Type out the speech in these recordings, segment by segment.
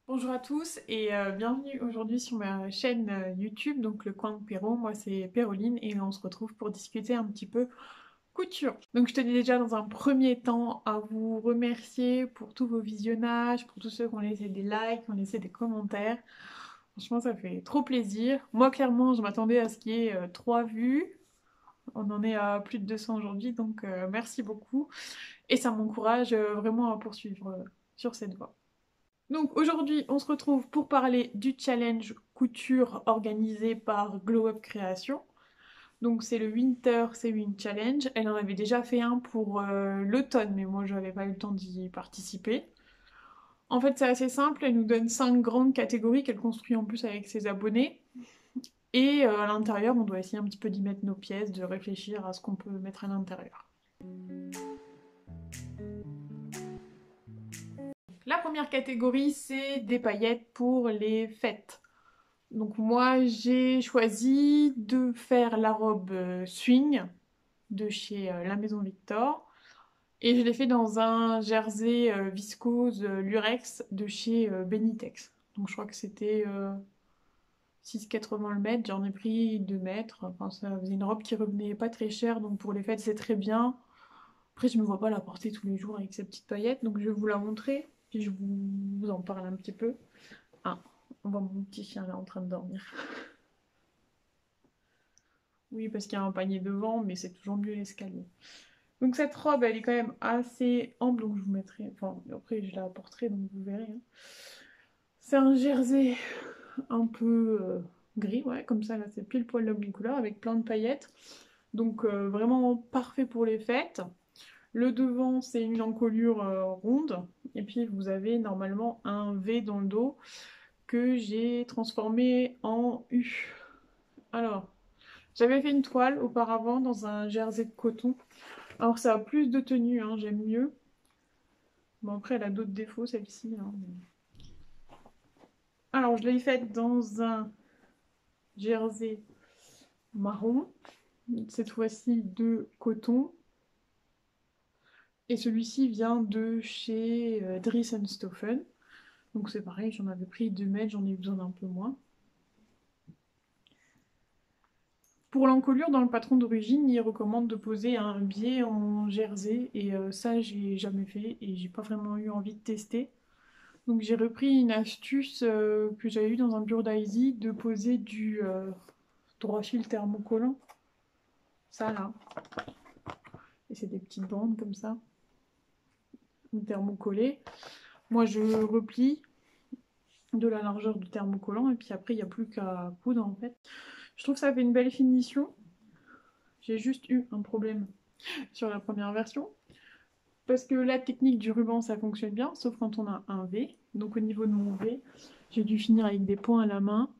Bonjour à tous et bienvenue aujourd'hui sur ma chaîne YouTube, donc le coin de Perro. Moi c'est Péroline et on se retrouve pour discuter un petit peu couture. Donc je tenais déjà dans un premier temps à vous remercier pour tous vos visionnages, pour tous ceux qui ont laissé des likes, qui ont laissé des commentaires. Franchement ça fait trop plaisir. Moi clairement je m'attendais à ce qu'il y ait 3 vues. On en est à plus de 200 aujourd'hui, donc merci beaucoup. Et ça m'encourage vraiment à poursuivre sur cette voie. Donc aujourd'hui, on se retrouve pour parler du challenge couture organisé par Glow Up Création. Donc c'est le Winter Sewing Challenge. Elle en avait déjà fait un pour l'automne, mais moi je n'avais pas eu le temps d'y participer. En fait, c'est assez simple, elle nous donne 5 grandes catégories qu'elle construit en plus avec ses abonnés. Et à l'intérieur, on doit essayer un petit peu d'y mettre nos pièces, de réfléchir à ce qu'on peut mettre à l'intérieur. La première catégorie, c'est des paillettes pour les fêtes. Donc moi j'ai choisi de faire la robe swing de chez la Maison Victor et je l'ai fait dans un jersey viscose lurex de chez Benitex. Donc je crois que c'était 6,80 le mètre, j'en ai pris 2 mètres, enfin ça faisait une robe qui revenait pas très cher donc pour les fêtes c'est très bien. Après je me vois pas la porter tous les jours avec ces petites paillettes donc je vais vous la montrer puis je vous en parle un petit peu. Ah, on voit mon petit chien là en train de dormir. Oui, parce qu'il y a un panier devant, mais c'est toujours mieux l'escalier. Donc cette robe, elle est quand même assez ample, donc je vous mettrai... Enfin, après, je la porterai, donc vous verrez. Hein. C'est un jersey un peu gris, ouais, comme ça, là, c'est pile poil la bonne couleur, avec plein de paillettes. Donc vraiment parfait pour les fêtes. Le devant, c'est une encolure ronde. Et puis, vous avez normalement un V dans le dos que j'ai transformé en U. Alors, j'avais fait une toile auparavant dans un jersey de coton. Alors ça a plus de tenue, hein, j'aime mieux. Bon après elle a d'autres défauts celle-ci. Hein, alors je l'ai faite dans un jersey marron, cette fois-ci de coton. Et celui-ci vient de chez Dries & Stoffen. Donc c'est pareil, j'en avais pris 2 mètres, j'en ai eu besoin d'un peu moins. Pour l'encolure, dans le patron d'origine, il recommande de poser un biais en jersey. Et ça, j'ai jamais fait et j'ai pas vraiment eu envie de tester. Donc j'ai repris une astuce que j'avais eue dans un bureau d'Aisy de poser du droit fil thermocollant. Ça là. Et c'est des petites bandes comme ça. Thermocollées. Moi je replie de la largeur du thermocollant et puis après il n'y a plus qu'à coudre en fait. Je trouve que ça fait une belle finition. J'ai juste eu un problème sur la première version. Parce que la technique du ruban ça fonctionne bien, sauf quand on a un V. Donc au niveau de mon V, j'ai dû finir avec des points à la main.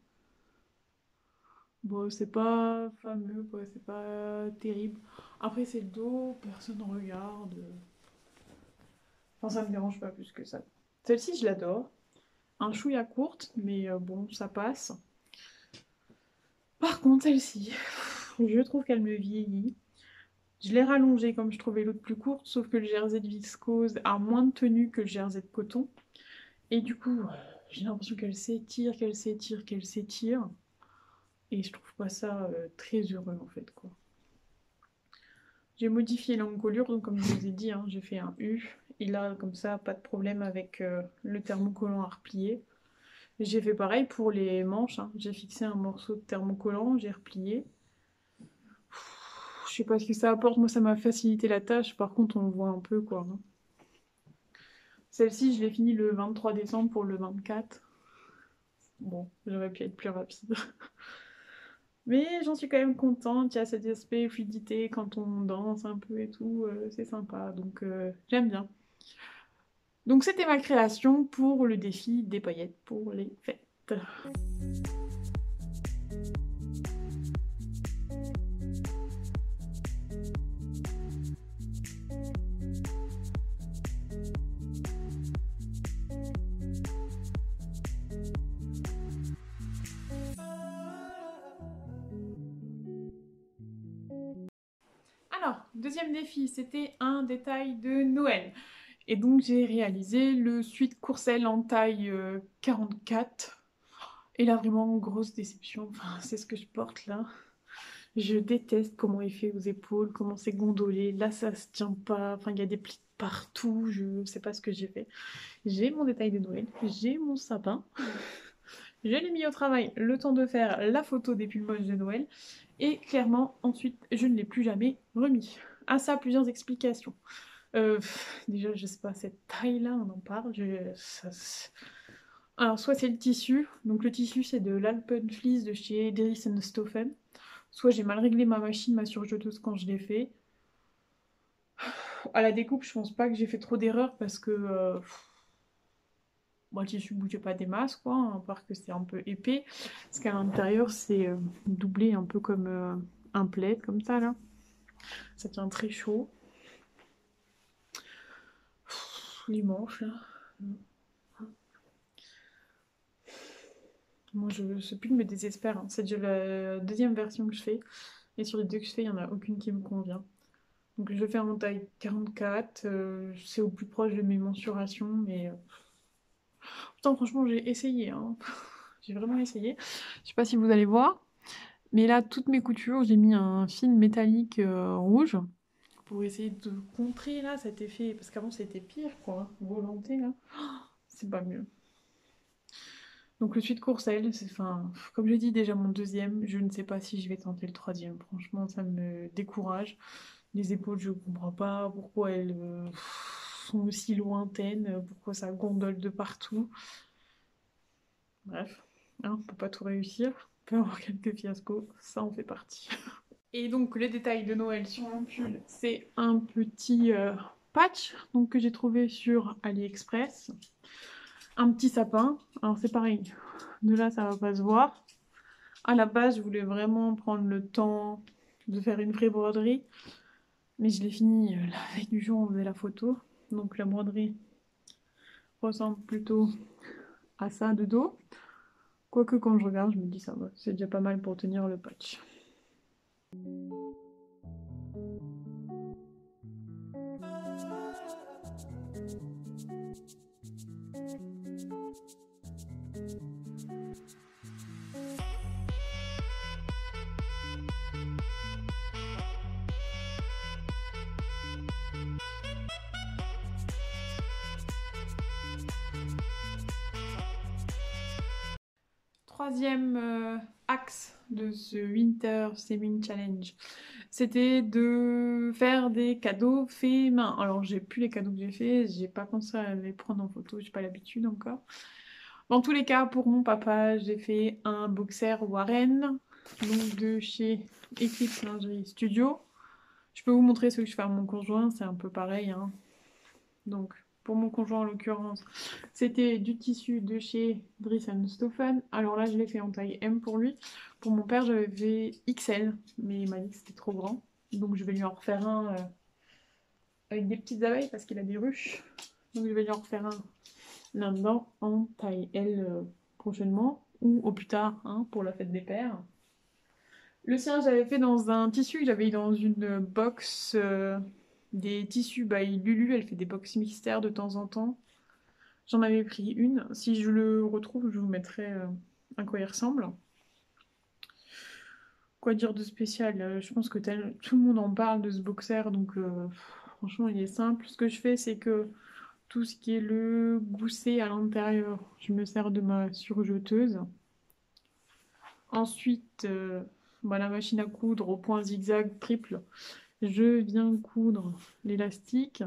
Bon, c'est pas fameux, quoi, c'est pas terrible. Après, c'est le dos, personne regarde. Enfin, ça me dérange pas plus que ça. Celle-ci, je l'adore. Un chouïa courte, mais bon, ça passe. Par contre, celle-ci, je trouve qu'elle me vieillit. Je l'ai rallongée comme je trouvais l'autre plus courte, sauf que le jersey de viscose a moins de tenue que le jersey de coton. Et du coup, j'ai l'impression qu'elle s'étire, qu'elle s'étire, qu'elle s'étire. Et je trouve pas ça très heureux en fait, quoi. J'ai modifié l'encolure, donc comme je vous ai dit, hein, j'ai fait un U. Et là, comme ça, pas de problème avec le thermocollant à replier. J'ai fait pareil pour les manches. Hein. J'ai fixé un morceau de thermocollant, j'ai replié. Je sais pas ce que ça apporte, moi ça m'a facilité la tâche. Par contre, on le voit un peu quoi. Hein. Celle-ci, je l'ai finie le 23 décembre pour le 24. Bon, j'aurais pu être plus rapide. Mais j'en suis quand même contente, il y a cet aspect fluidité quand on danse un peu et tout, c'est sympa, donc j'aime bien. Donc c'était ma création pour le défi des paillettes pour les fêtes. Alors, deuxième défi, c'était un détail de Noël. Et donc j'ai réalisé le sweat Courcelles en taille 44. Et là vraiment grosse déception, enfin c'est ce que je porte là. Je déteste comment il fait aux épaules, comment c'est gondolé, là ça se tient pas, enfin il y a des plis partout, je sais pas ce que j'ai fait. J'ai mon détail de Noël, j'ai mon sapin, je l'ai mis au travail le temps de faire la photo des pulls moches de Noël, et clairement ensuite je ne l'ai plus jamais remis. À ça plusieurs explications. Déjà je sais pas, cette taille là on en parle, alors soit c'est le tissu, donc le tissu c'est de l'Alpenfleece de chez Dries Stoffen, soit j'ai mal réglé ma machine, ma surjeteuse quand je l'ai fait. À la découpe, je pense pas que j'ai fait trop d'erreurs parce que moi, le tissu bougeait pas des masses, quoi, à part que c'est un peu épais. Parce qu'à l'intérieur, c'est doublé un peu comme un plaid, comme ça, là. Ça tient très chaud. Les manches, là. Moi, ce pull me désespère, hein. C'est déjà la deuxième version que je fais. Et sur les deux que je fais, il n'y en a aucune qui me convient. Donc je le fais en taille 44, c'est au plus proche de mes mensurations, mais pourtant franchement j'ai essayé, hein. J'ai vraiment essayé. Je sais pas si vous allez voir, mais là toutes mes coutures, j'ai mis un film métallique rouge pour essayer de contrer là cet effet, parce qu'avant c'était pire quoi, volanté là, c'est pas mieux. Donc le suite Courcelles, c'est enfin, comme j'ai dit déjà mon deuxième, je ne sais pas si je vais tenter le troisième, franchement ça me décourage. Les épaules, je comprends pas pourquoi elles sont aussi lointaines, pourquoi ça gondole de partout. Bref, hein, on peut pas tout réussir, on peut avoir quelques fiascos, ça en fait partie. Et donc le détail de Noël sur mon pull, c'est un petit patch donc, que j'ai trouvé sur AliExpress. Un petit sapin, alors c'est pareil, de là ça va pas se voir. À la base, je voulais vraiment prendre le temps de faire une vraie broderie. Mais je l'ai fini la veille du jour où on faisait la photo. Donc la broderie ressemble plutôt à ça de dos. Quoique quand je regarde, je me dis ça va, c'est déjà pas mal pour tenir le patch. Troisième axe de ce Winter Saving Challenge, c'était de faire des cadeaux faits main. Alors j'ai plus les cadeaux que j'ai faits, j'ai pas pensé à les prendre en photo, j'ai pas l'habitude encore. Dans tous les cas, pour mon papa, j'ai fait un boxer Warren, donc de chez Eclipse Lingerie Studio. Je peux vous montrer ce que je fais à mon conjoint, c'est un peu pareil, hein. Donc, pour mon conjoint en l'occurrence, c'était du tissu de chez Dries Stoffen. Alors là, je l'ai fait en taille M pour lui. Pour mon père, j'avais fait XL, mais il m'a dit que c'était trop grand. Donc je vais lui en refaire un avec des petites abeilles parce qu'il a des ruches. Donc je vais lui en refaire un là-dedans en taille L prochainement ou au plus tard, hein, pour la fête des pères. Le sien, j'avais fait dans un tissu que j'avais eu dans une box des tissus by Lulu. Elle fait des box mystères de temps en temps. J'en avais pris une. Si je le retrouve, je vous mettrai à quoi il ressemble. Quoi dire de spécial? Je pense que tout le monde en parle de ce boxer, donc franchement, il est simple. Ce que je fais, c'est que tout ce qui est le gousset à l'intérieur, je me sers de ma surjeteuse. Ensuite, la machine à coudre au point zigzag triple, je viens coudre l'élastique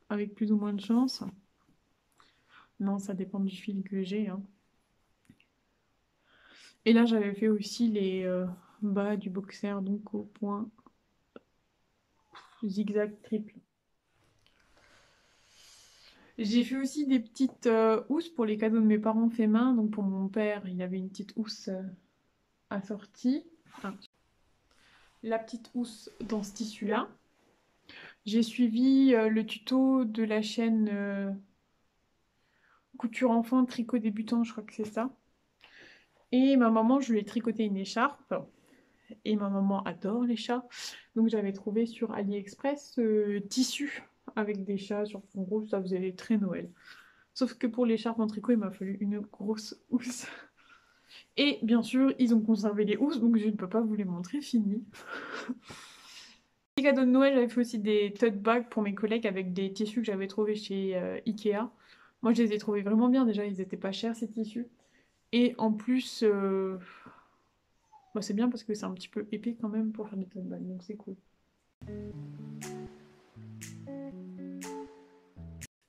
avec plus ou moins de chance. Non, ça dépend du fil que j'ai, hein. Et là, j'avais fait aussi les bas du boxer, donc au point zigzag triple. J'ai fait aussi des petites housses pour les cadeaux de mes parents fait main. Donc pour mon père, il avait une petite housse assortie. Ah. La petite housse dans ce tissu-là. J'ai suivi le tuto de la chaîne Couture Enfant, Tricot Débutant, je crois que c'est ça. Et ma maman, je lui ai tricoté une écharpe. et ma maman adore les chats. Donc j'avais trouvé sur AliExpress ce tissu avec des chats sur fond rouge, ça faisait très Noël. Sauf que pour l'écharpe en tricot, il m'a fallu une grosse housse. Et bien sûr, ils ont conservé les housses, donc je ne peux pas vous les montrer, fini. Les cadeaux de Noël, j'avais fait aussi des tote bags pour mes collègues avec des tissus que j'avais trouvés chez Ikea. Moi, je les ai trouvés vraiment bien, déjà, ils étaient pas chers ces tissus. Et en plus, bah, c'est bien parce que c'est un petit peu épais quand même pour faire des tote bags, donc c'est cool.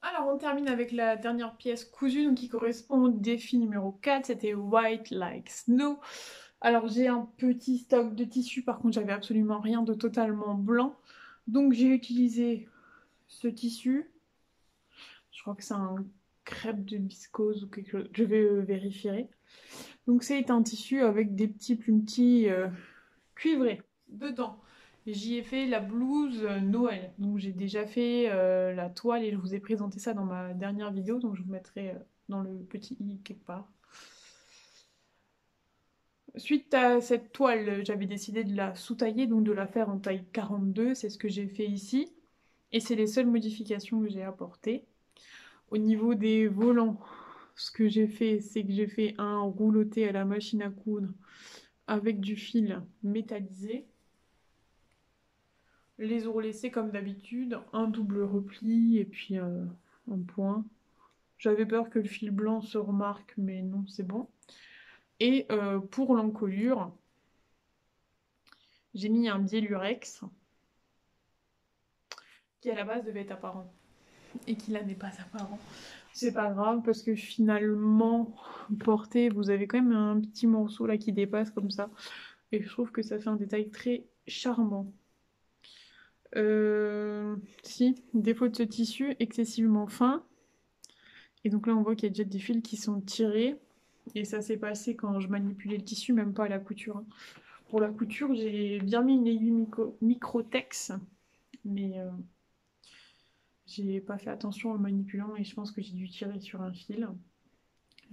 Alors on termine avec la dernière pièce cousue donc qui correspond au défi numéro 4, c'était White Like Snow. Alors j'ai un petit stock de tissus, par contre j'avais absolument rien de totalement blanc. Donc j'ai utilisé ce tissu, je crois que c'est un crêpe de viscose ou quelque chose, je vais vérifier. Donc c'est un tissu avec des petits plumetis cuivrés dedans. J'y ai fait la blouse Noël. Donc j'ai déjà fait la toile et je vous ai présenté ça dans ma dernière vidéo. Donc je vous mettrai dans le petit i quelque part. Suite à cette toile, j'avais décidé de la sous-tailler, donc de la faire en taille 42. C'est ce que j'ai fait ici. Et c'est les seules modifications que j'ai apportées. Au niveau des volants, ce que j'ai fait, c'est que j'ai fait un rouloté à la machine à coudre avec du fil métallisé. Les ourlets comme d'habitude, un double repli et puis un point. J'avais peur que le fil blanc se remarque, mais non, c'est bon. Et pour l'encolure, j'ai mis un biais lurex qui à la base devait être apparent et qui là n'est pas apparent. C'est pas grave parce que finalement, porté, vous avez quand même un petit morceau là qui dépasse comme ça. Et je trouve que ça fait un détail très charmant. Si, défaut de ce tissu, excessivement fin. Et donc là, on voit qu'il y a déjà des fils qui sont tirés. Et ça s'est passé quand je manipulais le tissu, même pas à la couture, hein. Pour la couture, j'ai bien mis une aiguille microtex, mais j'ai pas fait attention en le manipulant et je pense que j'ai dû tirer sur un fil.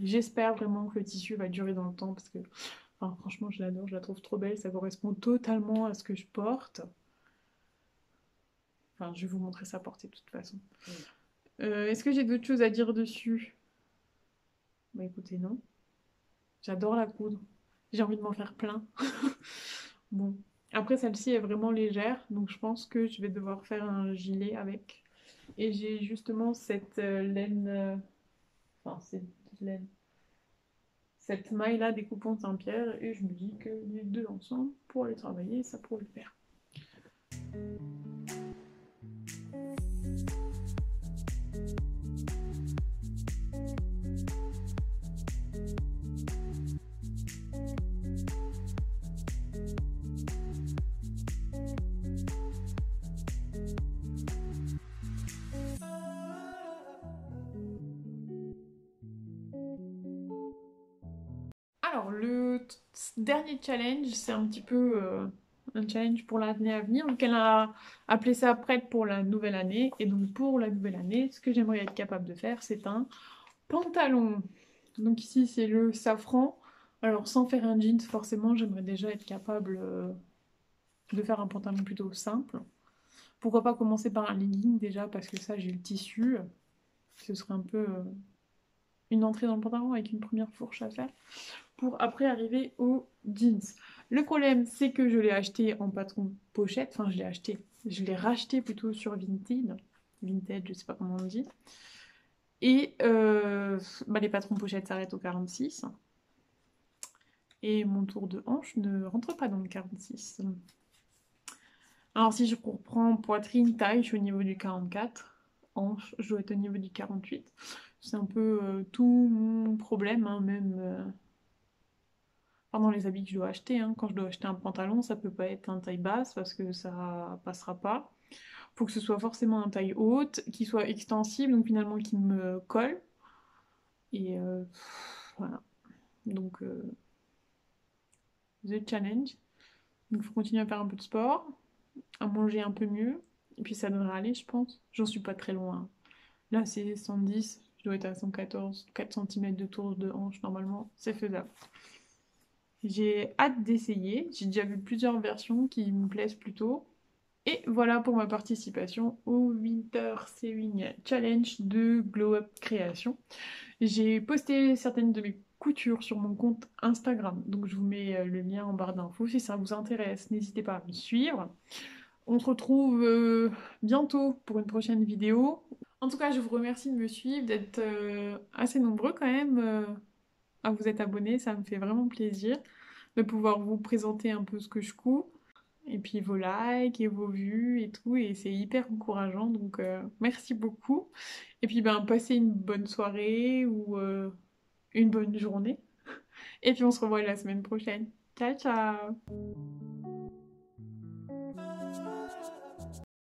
J'espère vraiment que le tissu va durer dans le temps parce que enfin, franchement, je l'adore, je la trouve trop belle. Ça correspond totalement à ce que je porte. Enfin, je vais vous montrer sa portée de toute façon. Est-ce que j'ai d'autres choses à dire dessus? Bah écoutez, non. J'adore la coudre. J'ai envie de m'en faire plein. Bon. Après, celle-ci est vraiment légère, donc je pense que je vais devoir faire un gilet avec. Et j'ai justement cette laine... Enfin, cette laine... Cette maille-là découpant Saint-Pierre, et je me dis que les deux ensemble, pour aller travailler, ça pourrait le faire. Alors, le dernier challenge, c'est un petit peu un challenge pour l'année à venir. Donc, elle a appelé ça prête pour la nouvelle année. Et donc, pour la nouvelle année, ce que j'aimerais être capable de faire, c'est un pantalon. Donc, ici, c'est le safran. Alors, sans faire un jeans, forcément, j'aimerais déjà être capable de faire un pantalon plutôt simple. Pourquoi pas commencer par un legging déjà, parce que ça, j'ai le tissu. Ce serait un peu une entrée dans le pantalon avec une première fourche à faire. Pour après arriver aux jeans. Le problème, c'est que je l'ai acheté en patron pochette. Enfin, je l'ai racheté plutôt sur Vinted. Vinted, je sais pas comment on dit. Et bah, les patrons pochettes s'arrêtent au 46. Et mon tour de hanche ne rentre pas dans le 46. Alors si je reprends poitrine, taille, je suis au niveau du 44. Hanche, je dois être au niveau du 48. C'est un peu tout mon problème, hein, même pendant les habits que je dois acheter. Hein. Quand je dois acheter un pantalon, ça peut pas être un taille basse parce que ça passera pas. Faut que ce soit forcément un taille haute, qui soit extensible, donc finalement qui me colle. Et voilà. Donc, the challenge. Donc, il faut continuer à faire un peu de sport, à manger un peu mieux. Et puis, ça devrait aller, je pense. J'en suis pas très loin. Là, c'est 110. Je dois être à 114, 4 cm de tour de hanche, normalement. C'est faisable. J'ai hâte d'essayer. J'ai déjà vu plusieurs versions qui me plaisent plutôt. Et voilà pour ma participation au Winter Sewing Challenge de Glow Up Création. J'ai posté certaines de mes coutures sur mon compte Instagram, donc je vous mets le lien en barre d'infos si ça vous intéresse. N'hésitez pas à me suivre. On se retrouve bientôt pour une prochaine vidéo. En tout cas, je vous remercie de me suivre, d'être assez nombreux quand même à vous être abonnés. Ça me fait vraiment plaisir de pouvoir vous présenter un peu ce que je couds. Et puis vos likes et vos vues et tout, et c'est hyper encourageant, donc merci beaucoup. Et puis ben passez une bonne soirée ou une bonne journée. Et puis on se revoit la semaine prochaine. Ciao ciao!